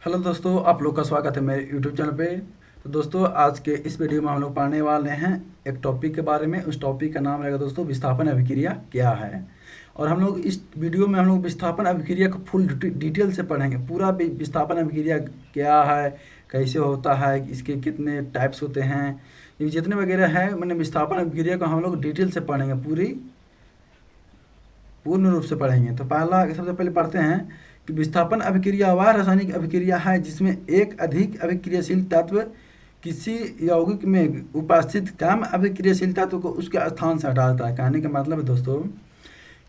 Hello दोस्तों, आप लोग का स्वागत है मेरे यूट्यूब चैनल पे। तो दोस्तों, आज के इस वीडियो में हम लोग पढ़ने वाले हैं एक टॉपिक के बारे में। उस टॉपिक का नाम रहेगा दोस्तों विस्थापन अभिक्रिया क्या है। और हम लोग इस वीडियो में हम लोग विस्थापन अभिक्रिया को फुल डिटेल से पढ़ेंगे। पूरा विस्थापन अभिक्रिया क्या है, कैसे होता है, इसके कितने टाइप्स होते हैं, ये जितने वगैरह है, मैंने विस्थापन अभिक्रिया को हम लोग डिटेल से पढ़ेंगे, पूर्ण रूप से पढ़ेंगे। तो सबसे पहले पढ़ते हैं कि विस्थापन अभिक्रिया वह रासायनिक अभिक्रिया है जिसमें एक अधिक अभिक्रियाशील तत्व किसी यौगिक में उपस्थित कम अभिक्रियाशील तत्व को उसके स्थान से हटा देता है। कहने का मतलब है दोस्तों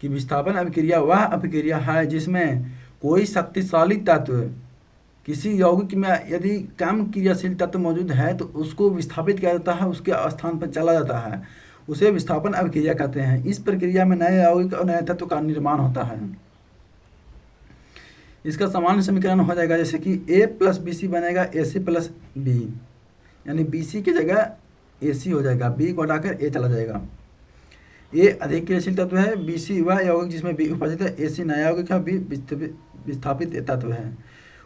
कि विस्थापन अभिक्रिया वह अभिक्रिया है जिसमें कोई शक्तिशाली तत्व किसी यौगिक में यदि कम क्रियाशील तत्व मौजूद है तो उसको विस्थापित किया जाता है, उसके स्थान पर चला जाता है, उसे विस्थापन अभिक्रिया कहते हैं। इस प्रक्रिया में नए यौगिक और नए तत्व का निर्माण होता है। इसका सामान्य समीकरण हो जाएगा जैसे कि A प्लस बी सी बनेगा AC प्लस बी, यानी BC की जगह AC हो जाएगा, B को हटाकर A चला जाएगा। A अधिक क्रियाशील तत्व है, BC वह यौगिक जिसमें B उपस्थित है, AC नया यौगिक है, B विस्थापित तत्व है।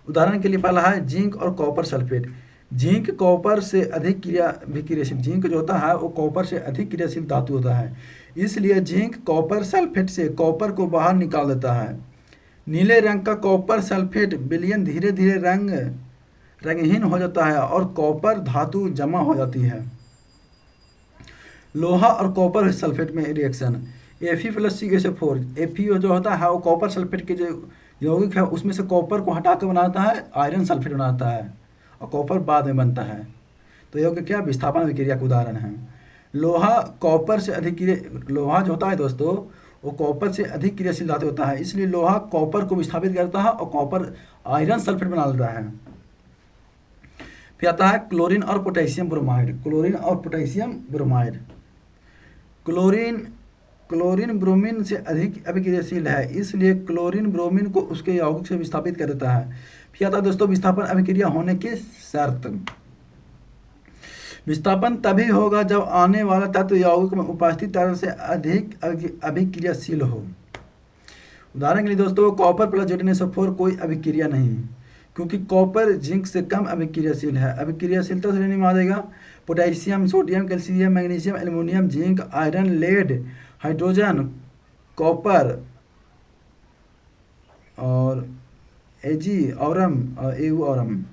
उदाहरण के लिए पहला है जिंक और कॉपर सल्फेट। जिंक कॉपर से अधिक क्रियाशील, जिंक जो होता है वो कॉपर से अधिक क्रियाशील धातु होता है, इसलिए जिंक कॉपर सल्फेट से कॉपर को बाहर निकाल देता है। नीले रंग का कॉपर सल्फेट विलयन धीरे धीरे रंगहीन हो जाता है और कॉपर धातु जमा हो जाती है। लोहा और कॉपर सल्फेट में reaction Fe plus CuSO4। Fe जो होता है वो कॉपर सल्फेट के जो यौगिक है उसमें से कॉपर को हटाकर बनाता है, आयरन सल्फेट बनाता है और कॉपर बाद में बनता है। तो यौगिक क्या विस्थापन अभिक्रिया का उदाहरण है। लोहा कॉपर से अधिक, लोहा जो होता है दोस्तों वो कॉपर से अधिक क्रियाशील धातु होता है, इसलिए लोहा कॉपर को विस्थापित करता है और कॉपर आयरन सल्फेट बना लेता है। फिर आता है क्लोरीन और पोटेशियम ब्रोमाइड। क्लोरीन और पोटेशियम ब्रोमाइड। क्लोरीन ब्रोमीन से अधिक अभिक्रियाशील है, इसलिए क्लोरीन ब्रोमीन को उसके यौगिक से विस्थापित कर देता है। फिर आता है दोस्तों विस्थापन अभिक्रिया होने की शर्त। विस्थापन तभी होगा जब आने वाला तत्व यौगिक में उपस्थित तत्व से अधिक अभिक्रियाशील हो। उदाहरण के लिए दोस्तों कॉपर प्लस ZnSO4 कोई अभिक्रिया नहीं, क्योंकि कॉपर जिंक से कम अभिक्रियाशील है। अभिक्रियाशीलता श्रेणी में आ जाएगा potassium, sodium, calcium, magnesium, aluminium, zinc, iron, lead, hydrogen, copper और एजी औरम और एयू औरम।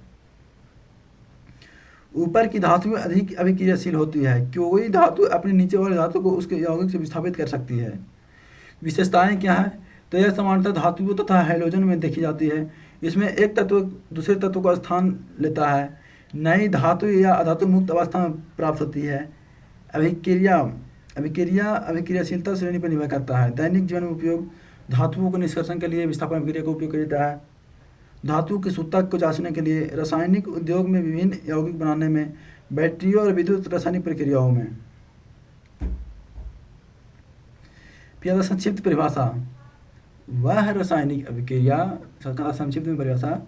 ऊपर की धातु अधिक अभिक्रियाशील होती है, कोई धातु अपने नीचे वाले धातु को उसके यौगिक से विस्थापित कर सकती है। विशेषताएं क्या है? तो यह समानता धातु तथा हैलोजन में देखी जाती है। इसमें एक तत्व दूसरे तत्व का स्थान लेता है, नई धातु या अधातु मुक्त अवस्था में प्राप्त होती है। अभिक्रियाशीलता श्रेणी पर निर्भर करता है। दैनिक जीवन में उपयोग धातुओं को निष्कर्षण के लिए विस्थापन अभिक्रिया का उपयोग किया जाता है। धातु की शुद्धता को जांचने के लिए, रासायनिक उद्योग में, विभिन्न यौगिक बनाने में, बैटरियों और विद्युत रासायनिक प्रक्रियाओं में। फिर संक्षिप्त परिभाषा, वह रासायनिक अभिक्रिया, संक्षिप्त में परिभाषा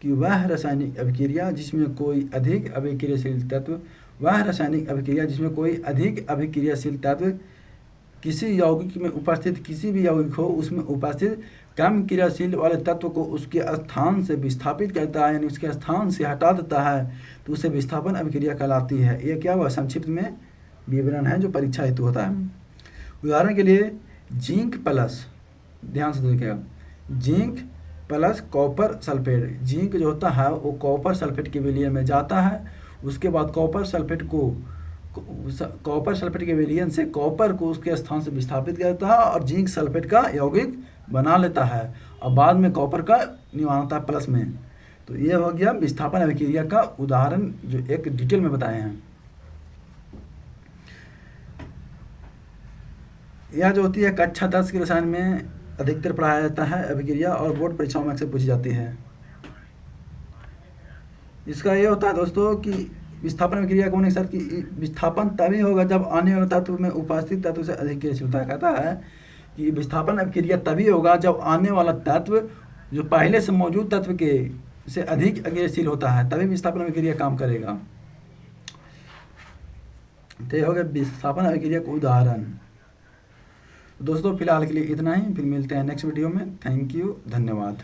कि वह रासायनिक अभिक्रिया जिसमें कोई अधिक अभिक्रियाशील तत्व, वह रासायनिक अभिक्रिया जिसमें कोई अधिक अभिक्रियाशील तत्व किसी यौगिक में उपस्थित, किसी भी यौगिक हो उसमें उपस्थित कम क्रियाशील वाले तत्व को उसके स्थान से विस्थापित करता है, यानी उसके स्थान से हटा देता है, तो उसे विस्थापन अभिक्रिया कहलाती है। ये क्या हुआ? संक्षिप्त में विवरण है जो परीक्षा हेतु होता है। उदाहरण के लिए जिंक प्लस, ध्यान से देखिएगा, zinc plus copper sulphate. Zinc जो होता है वो कॉपर सल्फेट के विलयन में जाता है, उसके बाद कॉपर सल्फेट के विलयन से कॉपर को उसके स्थान से विस्थापित करता है और जिंक सल्फेट का यौगिक बना लेता है और बाद में कॉपर का निर्माण होता है प्लस में। तो ये हो गया विस्थापन अभिक्रिया का उदाहरण जो एक डिटेल में बताए हैं। यह जो होती है कक्षा 10 के रसायन में अधिकतर पढ़ाया जाता है अभिक्रिया, और बोर्ड परीक्षाओं में अक्सर पूछी जाती है। इसका ये होता है दोस्तों कि विस्थापन अभिक्रिया को होने के साथ कि विस्थापन तभी होगा जब आने वाले तत्व में उपस्थित तत्व से अधिक क्रियाशीलता। कहता है कि विस्थापन अभिक्रिया तभी होगा जब आने वाला तत्व जो पहले से मौजूद तत्व के से अधिक क्रियाशील होता है, तभी विस्थापन अभिक्रिया काम करेगा। तो ये हो गया विस्थापन अभिक्रिया का उदाहरण। दोस्तों फिलहाल के लिए इतना ही, फिर मिलते हैं नेक्स्ट वीडियो में। थैंक यू, धन्यवाद।